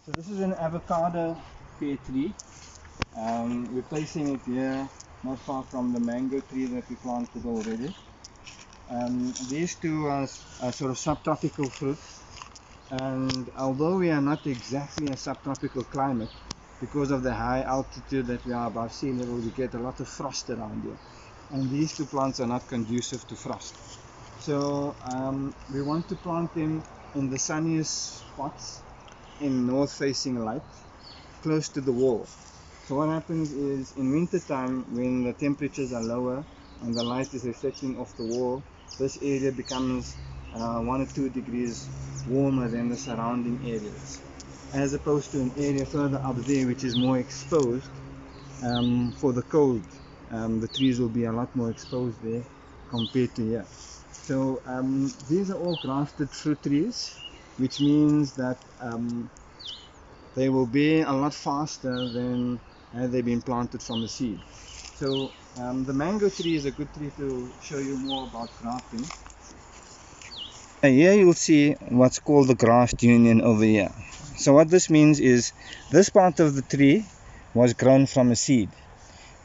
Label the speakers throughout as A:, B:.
A: So this is an avocado pear tree. We're placing it here not far from the mango tree that we planted already. These two are sort of subtropical fruits, and although we are not exactly a subtropical climate, because of the high altitude that we are above sea level, we get a lot of frost around here, and these two plants are not conducive to frost. So we want to plant them in the sunniest spots in north facing light, close to the wall. So what happens is, in winter time, when the temperatures are lower and the light is reflecting off the wall, this area becomes 1 or 2 degrees warmer than the surrounding areas, as opposed to an area further up there which is more exposed for the cold. The trees will be a lot more exposed there compared to here. So these are all grafted fruit trees, which means that they will bear a lot faster than had they been planted from the seed. So the mango tree is a good tree to show you more about grafting. Here you'll see what's called the graft union over here. So what this means is, this part of the tree was grown from a seed.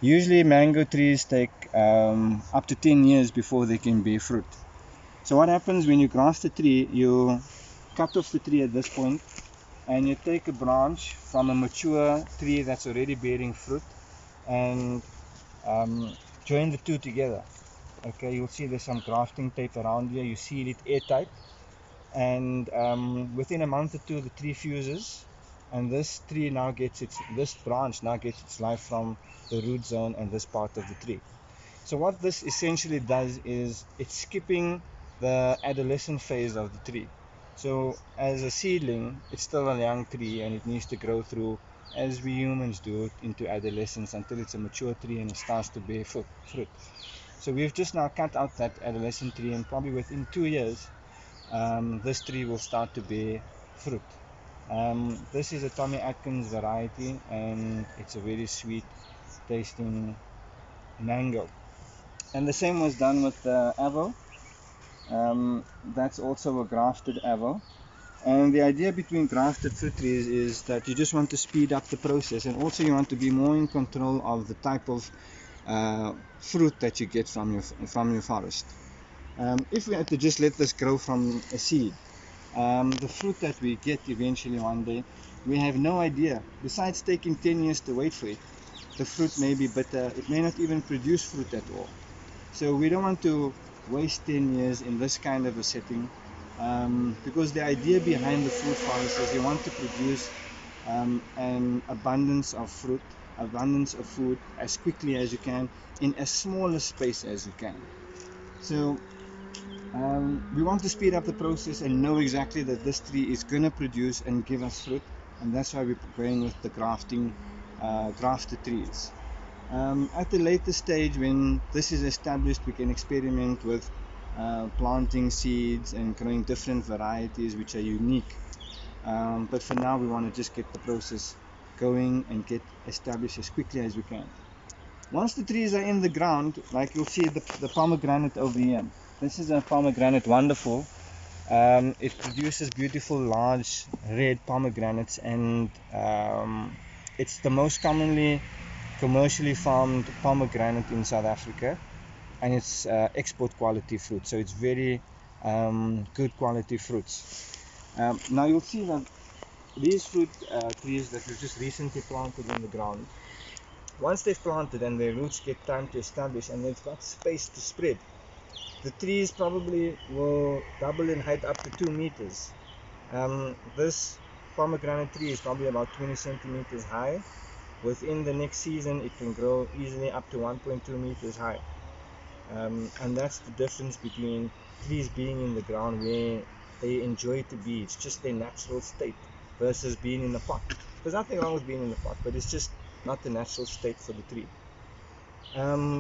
A: Usually mango trees take up to 10 years before they can bear fruit. So what happens when you graft a tree, you cut off the tree at this point, and you take a branch from a mature tree that's already bearing fruit and join the two together. Okay, you'll see there's some grafting tape around here. You seal it airtight, and within a month or two the tree fuses, and this branch now gets its life from the root zone and this part of the tree. So what this essentially does is, it's skipping the adolescent phase of the tree. So as a seedling, it's still a young tree, and it needs to grow through, as we humans do, into adolescence until it's a mature tree and it starts to bear fruit. So we've just now cut out that adolescent tree, and probably within 2 years this tree will start to bear fruit. This is a Tommy Atkins variety, and it's a very sweet tasting mango. And the same was done with the avo. That's also a grafted avo. And the idea between grafted fruit trees is that you just want to speed up the process, and also you want to be more in control of the type of fruit that you get from your forest. If we had to just let this grow from a seed, the fruit that we get eventually one day, we have no idea. Besides taking 10 years to wait for it, the fruit may be bitter, it may not even produce fruit at all. So we don't want to waste 10 years in this kind of a setting, because the idea behind the fruit forest is you want to produce an abundance of fruit, abundance of food as quickly as you can in as small a space as you can. So we want to speed up the process and know exactly that this tree is going to produce and give us fruit, and that's why we're going with the grafted trees. At the later stage, when this is established, we can experiment with planting seeds and growing different varieties which are unique. But for now, we want to just get the process going and get established as quickly as we can. Once the trees are in the ground, like you'll see the pomegranate over here. This is a pomegranate wonderful. It produces beautiful large red pomegranates, and it's the most commercially farmed pomegranate in South Africa, and it's export quality fruit, so it's very good quality fruits. Now you'll see that these fruit trees that we've just recently planted in the ground, once they've planted and their roots get time to establish and they've got space to spread, the trees probably will double in height up to 2 meters. This pomegranate tree is probably about 20 centimeters high. Within the next season, it can grow easily up to 1.2 meters high. And that's the difference between trees being in the ground where they enjoy to be. It's just their natural state, versus being in the pot. There's nothing wrong with being in the pot, but it's just not the natural state for the tree.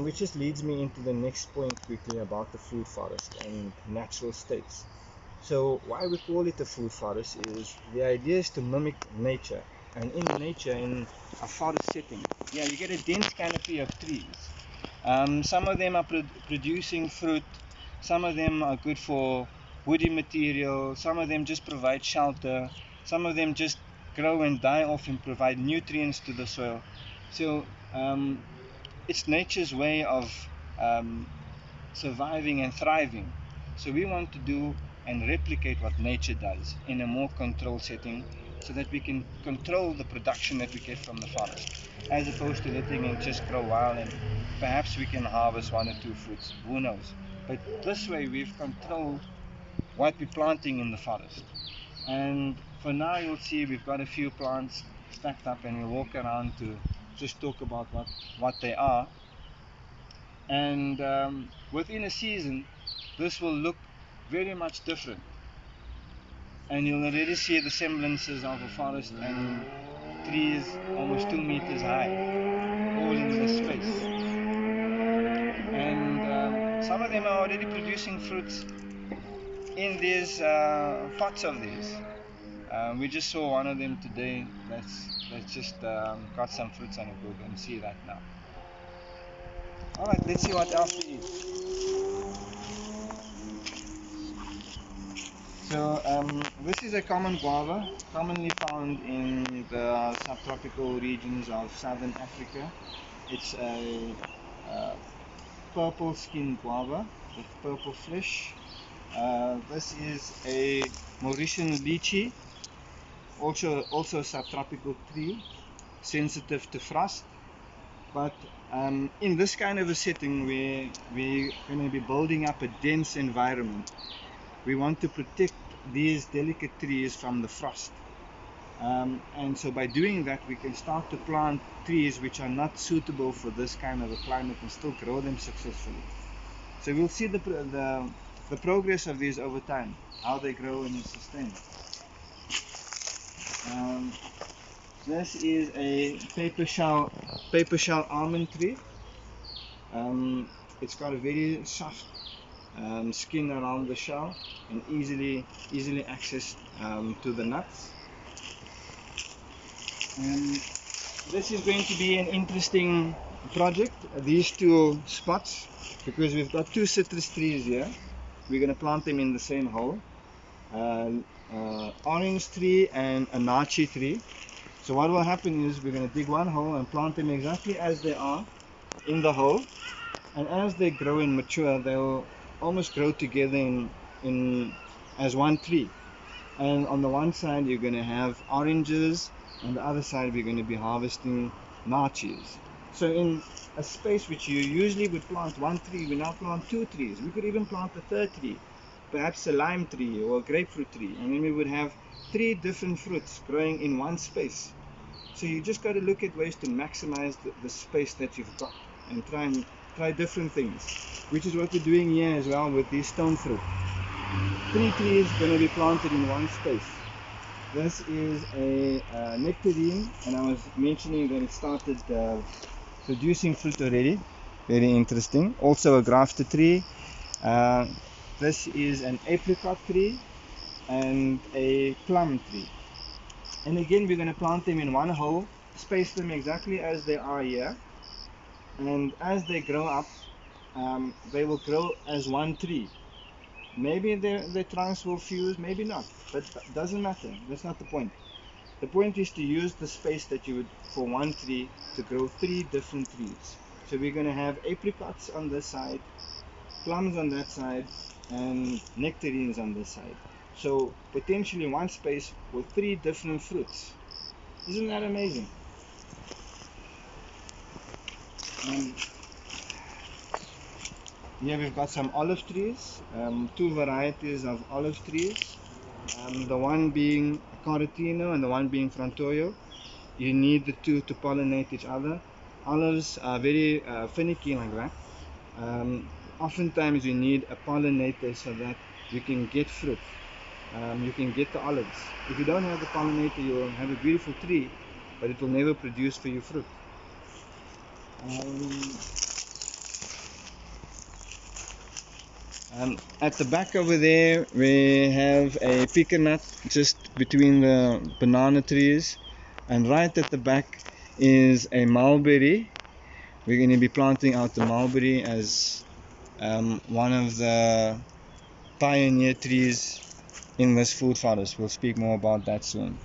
A: Which just leads me into the next point quickly about the fruit forest and natural states. So why we call it a fruit forest is, the idea is to mimic nature. And in nature, in a forest setting, yeah, you get a dense canopy of trees. Some of them are producing fruit, some of them are good for woody material, some of them just provide shelter, some of them just grow and die off and provide nutrients to the soil. So it's nature's way of surviving and thriving. So we want to do and replicate what nature does in a more controlled setting, so that we can control the production that we get from the forest, as opposed to letting it just grow wild and perhaps we can harvest one or two fruits, who knows. But this way we've controlled what we're planting in the forest. And for now you'll see we've got a few plants stacked up, and we'll walk around to just talk about what they are. And within a season this will look very much different, and you'll already see the semblances of a forest and trees almost 2 meters high, all in this space. And some of them are already producing fruits in these pots of these. We just saw one of them today that's just got some fruits on it. We're going to see that now. Alright, let's see what else we eat. So this is a common guava, commonly found in the subtropical regions of southern Africa. It's a purple skinned guava with purple flesh. This is a Mauritian lychee, also a subtropical tree, sensitive to frost. But in this kind of a setting where we're going to be building up a dense environment, we want to protect these delicate trees from the frost. And so by doing that, we can start to plant trees which are not suitable for this kind of a climate and still grow them successfully. So we'll see the progress of these over time, how they grow and sustain. This is a paper shell almond tree. It's got a very soft skin around the shell and easily accessed to the nuts. And this is going to be an interesting project, these two spots, because we've got two citrus trees here. We're going to plant them in the same hole, orange tree and a nachi tree. So what will happen is we're going to dig one hole and plant them exactly as they are in the hole, and as they grow and mature, they'll almost grow together in as one tree. And on the one side you're going to have oranges, on the other side we're going to be harvesting nachis. So in a space which you usually would plant one tree, we now plant two trees. We could even plant a third tree, perhaps a lime tree or a grapefruit tree, and then we would have three different fruits growing in one space. So you just got to look at ways to maximize the space that you've got and try different things, which is what we're doing here as well with these stone fruit. 3 trees going to be planted in one space. This is a nectarine, and I was mentioning that it started producing fruit already. Very interesting. Also a grafted tree. This is an apricot tree and a plum tree. And again, we're going to plant them in one hole, space them exactly as they are here, and as they grow up, they will grow as one tree. Maybe their trunks will fuse, maybe not, but doesn't matter. That's not the point. The point is to use the space that you would for one tree to grow 3 different trees. So we're going to have apricots on this side, plums on that side, and nectarines on this side. So potentially one space with 3 different fruits. Isn't that amazing? Here we've got some olive trees, 2 varieties of olive trees, the one being Corotino and the one being Frantoio. You need the 2 to pollinate each other. Olives are very finicky like that. Oftentimes you need a pollinator so that you can get fruit. You can get the olives. If you don't have the pollinator, you will have a beautiful tree, but it will never produce for you fruit. At the back over there we have a pecan nut just between the banana trees, and right at the back is a mulberry. We're going to be planting out the mulberry as one of the pioneer trees in this food forest. We'll speak more about that soon.